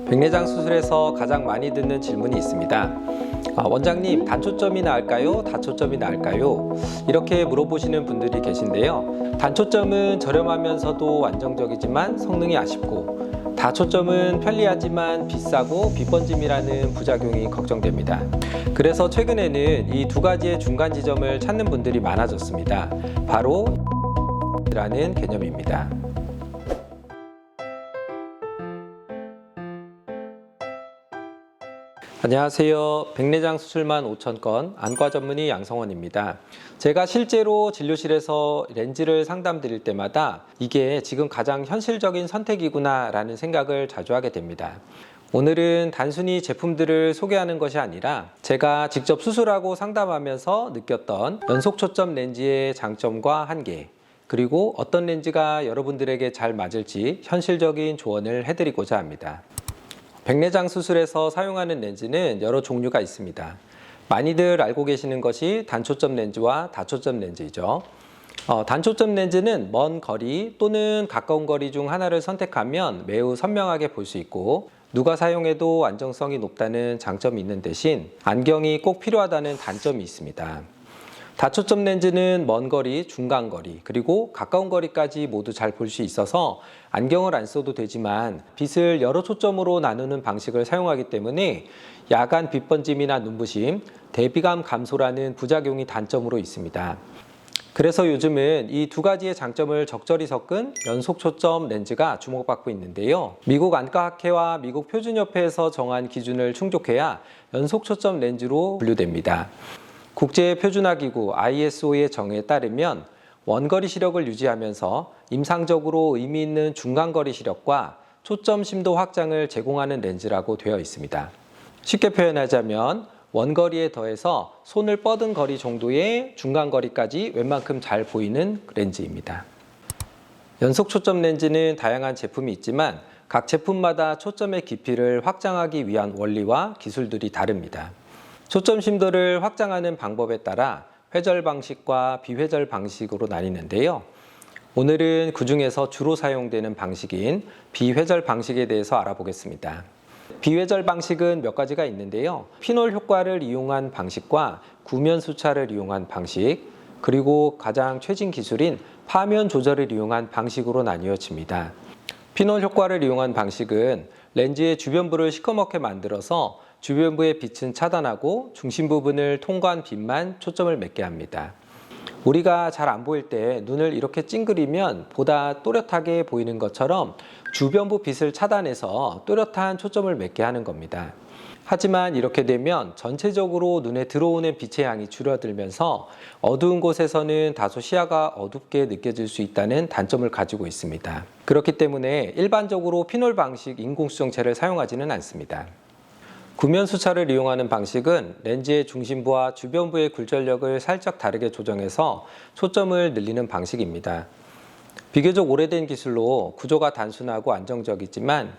백내장 수술에서 가장 많이 듣는 질문이 있습니다. 원장님, 단초점이 나을까요? 다초점이 나을까요? 이렇게 물어보시는 분들이 계신데요. 단초점은 저렴하면서도 안정적이지만 성능이 아쉽고, 다초점은 편리하지만 비싸고 빛번짐이라는 부작용이 걱정됩니다. 그래서 최근에는 이 두 가지의 중간 지점을 찾는 분들이 많아졌습니다. 바로 라는 개념입니다. 안녕하세요. 백내장 수술만 5,000건 안과 전문의 양성원입니다. 제가 실제로 진료실에서 렌즈를 상담드릴 때마다 이게 지금 가장 현실적인 선택이구나 라는 생각을 자주 하게 됩니다. 오늘은 단순히 제품들을 소개하는 것이 아니라 제가 직접 수술하고 상담하면서 느꼈던 연속초점 렌즈의 장점과 한계, 그리고 어떤 렌즈가 여러분들에게 잘 맞을지 현실적인 조언을 해드리고자 합니다. 백내장 수술에서 사용하는 렌즈는 여러 종류가 있습니다. 많이들 알고 계시는 것이 단초점 렌즈와 다초점 렌즈이죠. 단초점 렌즈는 먼 거리 또는 가까운 거리 중 하나를 선택하면 매우 선명하게 볼 수 있고, 누가 사용해도 안정성이 높다는 장점이 있는 대신 안경이 꼭 필요하다는 단점이 있습니다. 다초점 렌즈는 먼 거리, 중간 거리, 그리고 가까운 거리까지 모두 잘 볼 수 있어서 안경을 안 써도 되지만 빛을 여러 초점으로 나누는 방식을 사용하기 때문에 야간 빛번짐이나 눈부심, 대비감 감소라는 부작용이 단점으로 있습니다. 그래서 요즘은 이 두 가지의 장점을 적절히 섞은 연속초점 렌즈가 주목받고 있는데요. 미국 안과학회와 미국 표준협회에서 정한 기준을 충족해야 연속초점 렌즈로 분류됩니다. 국제표준화기구 ISO의 정의에 따르면 원거리 시력을 유지하면서 임상적으로 의미 있는 중간거리 시력과 초점 심도 확장을 제공하는 렌즈라고 되어 있습니다. 쉽게 표현하자면 원거리에 더해서 손을 뻗은 거리 정도의 중간거리까지 웬만큼 잘 보이는 렌즈입니다. 연속초점 렌즈는 다양한 제품이 있지만 각 제품마다 초점의 깊이를 확장하기 위한 원리와 기술들이 다릅니다. 초점 심도를 확장하는 방법에 따라 회절 방식과 비회절 방식으로 나뉘는데요. 오늘은 그 중에서 주로 사용되는 방식인 비회절 방식에 대해서 알아보겠습니다. 비회절 방식은 몇 가지가 있는데요. 피놀 효과를 이용한 방식과 구면 수차를 이용한 방식, 그리고 가장 최신 기술인 파면 조절을 이용한 방식으로 나뉘어집니다. 피놀 효과를 이용한 방식은 렌즈의 주변부를 시커멓게 만들어서 주변부의 빛은 차단하고 중심 부분을 통과한 빛만 초점을 맺게 합니다. 우리가 잘 안 보일 때 눈을 이렇게 찡그리면 보다 또렷하게 보이는 것처럼 주변부 빛을 차단해서 또렷한 초점을 맺게 하는 겁니다. 하지만 이렇게 되면 전체적으로 눈에 들어오는 빛의 양이 줄어들면서 어두운 곳에서는 다소 시야가 어둡게 느껴질 수 있다는 단점을 가지고 있습니다. 그렇기 때문에 일반적으로 피놀 방식 인공수정체를 사용하지는 않습니다. 구면 수차를 이용하는 방식은 렌즈의 중심부와 주변부의 굴절력을 살짝 다르게 조정해서 초점을 늘리는 방식입니다. 비교적 오래된 기술로 구조가 단순하고 안정적이지만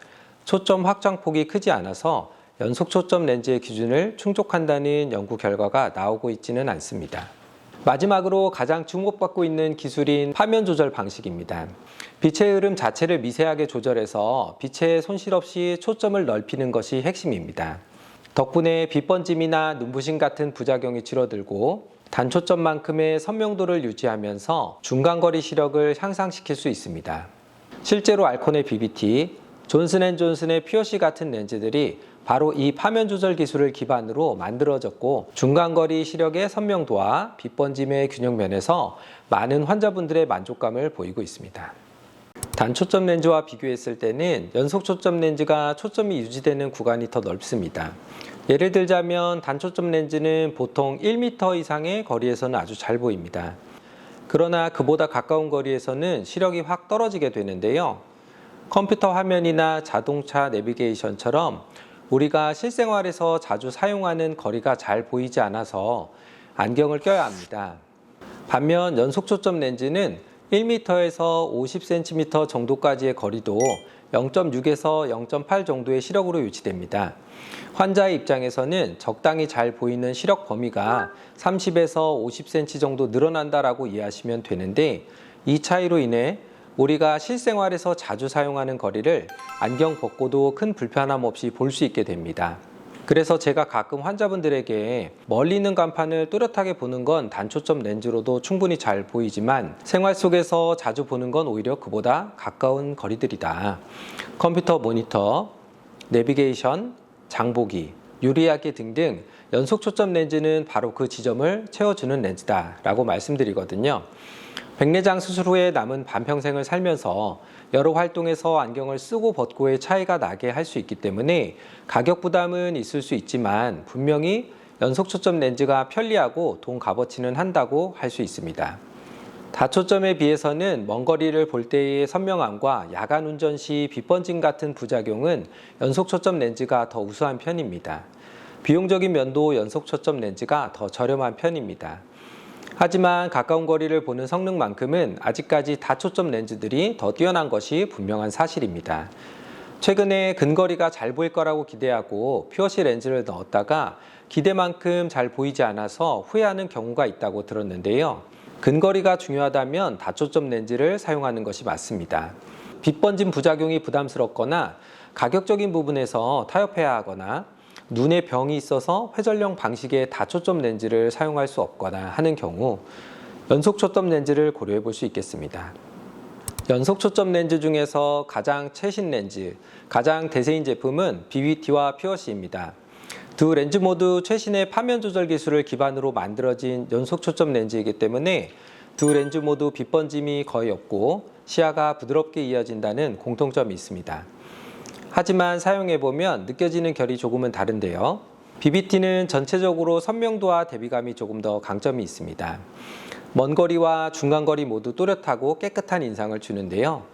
초점 확장폭이 크지 않아서 연속초점 렌즈의 기준을 충족한다는 연구 결과가 나오고 있지는 않습니다. 마지막으로 가장 주목받고 있는 기술인 파면 조절 방식입니다. 빛의 흐름 자체를 미세하게 조절해서 빛의 손실 없이 초점을 넓히는 것이 핵심입니다. 덕분에 빛번짐이나 눈부심 같은 부작용이 줄어들고 단초점만큼의 선명도를 유지하면서 중간거리 시력을 향상시킬 수 있습니다. 실제로 알콘의 BBT, 존슨앤존슨의 퓨어시 같은 렌즈들이 바로 이 파면 조절 기술을 기반으로 만들어졌고, 중간거리 시력의 선명도와 빛번짐의 균형 면에서 많은 환자분들의 만족감을 보이고 있습니다. 단초점 렌즈와 비교했을 때는 연속초점 렌즈가 초점이 유지되는 구간이 더 넓습니다. 예를 들자면 단초점 렌즈는 보통 1m 이상의 거리에서는 아주 잘 보입니다. 그러나 그보다 가까운 거리에서는 시력이 확 떨어지게 되는데요. 컴퓨터 화면이나 자동차 내비게이션처럼 우리가 실생활에서 자주 사용하는 거리가 잘 보이지 않아서 안경을 껴야 합니다. 반면 연속초점 렌즈는 1m에서 50cm 정도까지의 거리도 0.6에서 0.8 정도의 시력으로 유지됩니다. 환자의 입장에서는 적당히 잘 보이는 시력 범위가 30에서 50cm 정도 늘어난다라고 이해하시면 되는데, 이 차이로 인해 우리가 실생활에서 자주 사용하는 거리를 안경 벗고도 큰 불편함 없이 볼 수 있게 됩니다. 그래서 제가 가끔 환자분들에게 멀리 있는 간판을 또렷하게 보는 건 단초점 렌즈로도 충분히 잘 보이지만 생활 속에서 자주 보는 건 오히려 그보다 가까운 거리들이다. 컴퓨터 모니터, 내비게이션, 장보기, 유리약기 등등 연속 초점 렌즈는 바로 그 지점을 채워주는 렌즈다 라고 말씀드리거든요. 백내장 수술 후에 남은 반평생을 살면서 여러 활동에서 안경을 쓰고 벗고의 차이가 나게 할 수 있기 때문에 가격 부담은 있을 수 있지만 분명히 연속 초점 렌즈가 편리하고 돈 값어치는 한다고 할 수 있습니다. 다초점에 비해서는 먼 거리를 볼 때의 선명함과 야간 운전 시 빛 번짐 같은 부작용은 연속 초점 렌즈가 더 우수한 편입니다. 비용적인 면도 연속 초점 렌즈가 더 저렴한 편입니다. 하지만 가까운 거리를 보는 성능만큼은 아직까지 다초점 렌즈들이 더 뛰어난 것이 분명한 사실입니다. 최근에 근거리가 잘 보일 거라고 기대하고 퓨어시 렌즈를 넣었다가 기대만큼 잘 보이지 않아서 후회하는 경우가 있다고 들었는데요. 근거리가 중요하다면 다초점 렌즈를 사용하는 것이 맞습니다. 빛 번짐 부작용이 부담스럽거나 가격적인 부분에서 타협해야 하거나 눈에 병이 있어서 회전형 방식의 다초점 렌즈를 사용할 수 없거나 하는 경우 연속 초점 렌즈를 고려해 볼 수 있겠습니다. 연속 초점 렌즈 중에서 가장 최신 렌즈, 가장 대세인 제품은 BBT와 퓨어시입니다. 두 렌즈 모두 최신의 파면 조절 기술을 기반으로 만들어진 연속 초점 렌즈이기 때문에 두 렌즈 모두 빛 번짐이 거의 없고 시야가 부드럽게 이어진다는 공통점이 있습니다. 하지만 사용해보면 느껴지는 결이 조금은 다른데요. BBT는 전체적으로 선명도와 대비감이 조금 더 강점이 있습니다. 먼 거리와 중간 거리 모두 또렷하고 깨끗한 인상을 주는데요.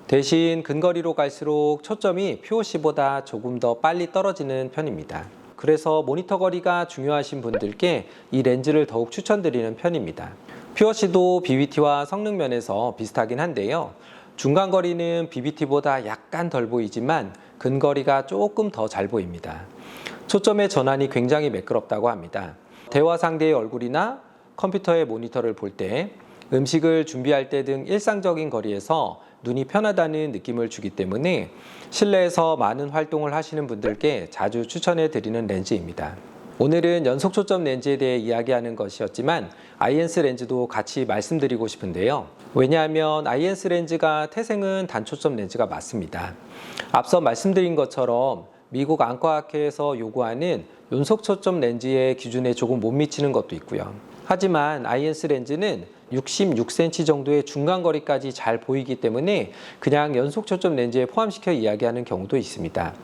대신 근거리로 갈수록 초점이 퓨어시보다 조금 더 빨리 떨어지는 편입니다. 그래서 모니터 거리가 중요하신 분들께 이 렌즈를 더욱 추천드리는 편입니다. 퓨어시도 BBT와 성능 면에서 비슷하긴 한데요. 중간 거리는 BBT보다 약간 덜 보이지만 근거리가 조금 더 잘 보입니다. 초점의 전환이 굉장히 매끄럽다고 합니다. 대화 상대의 얼굴이나 컴퓨터의 모니터를 볼 때, 음식을 준비할 때 등 일상적인 거리에서 눈이 편하다는 느낌을 주기 때문에 실내에서 많은 활동을 하시는 분들께 자주 추천해 드리는 렌즈입니다. 오늘은 연속 초점 렌즈에 대해 이야기하는 것이었지만 아이엔스 렌즈도 같이 말씀드리고 싶은데요. 왜냐하면 아이엔스 렌즈가 태생은 단초점 렌즈가 맞습니다. 앞서 말씀드린 것처럼 미국 안과학회에서 요구하는 연속 초점 렌즈의 기준에 조금 못 미치는 것도 있고요. 하지만 아이엔스 렌즈는 66cm 정도의 중간 거리까지 잘 보이기 때문에 그냥 연속 초점 렌즈에 포함시켜 이야기하는 경우도 있습니다.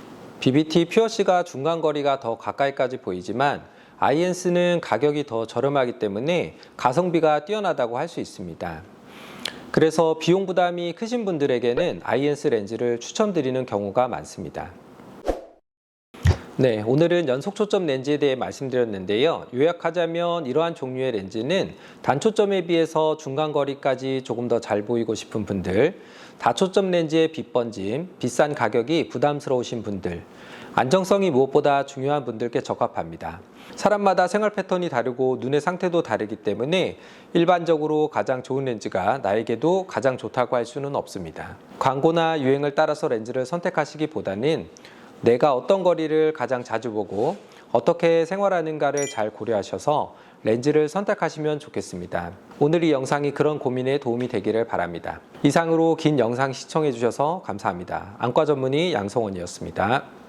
BBT 퓨어시가 중간 거리가 더 가까이까지 보이지만 아이엔스는 가격이 더 저렴하기 때문에 가성비가 뛰어나다고 할 수 있습니다. 그래서 비용 부담이 크신 분들에게는 아이엔스 렌즈를 추천드리는 경우가 많습니다. 네, 오늘은 연속 초점 렌즈에 대해 말씀드렸는데요. 요약하자면 이러한 종류의 렌즈는 단초점에 비해서 중간 거리까지 조금 더 잘 보이고 싶은 분들, 다초점 렌즈의 빛 번짐, 비싼 가격이 부담스러우신 분들, 안정성이 무엇보다 중요한 분들께 적합합니다. 사람마다 생활 패턴이 다르고 눈의 상태도 다르기 때문에 일반적으로 가장 좋은 렌즈가 나에게도 가장 좋다고 할 수는 없습니다. 광고나 유행을 따라서 렌즈를 선택하시기보다는 내가 어떤 거리를 가장 자주 보고 어떻게 생활하는가를 잘 고려하셔서 렌즈를 선택하시면 좋겠습니다. 오늘 이 영상이 그런 고민에 도움이 되기를 바랍니다. 이상으로 긴 영상 시청해 주셔서 감사합니다. 안과 전문의 양성원이었습니다.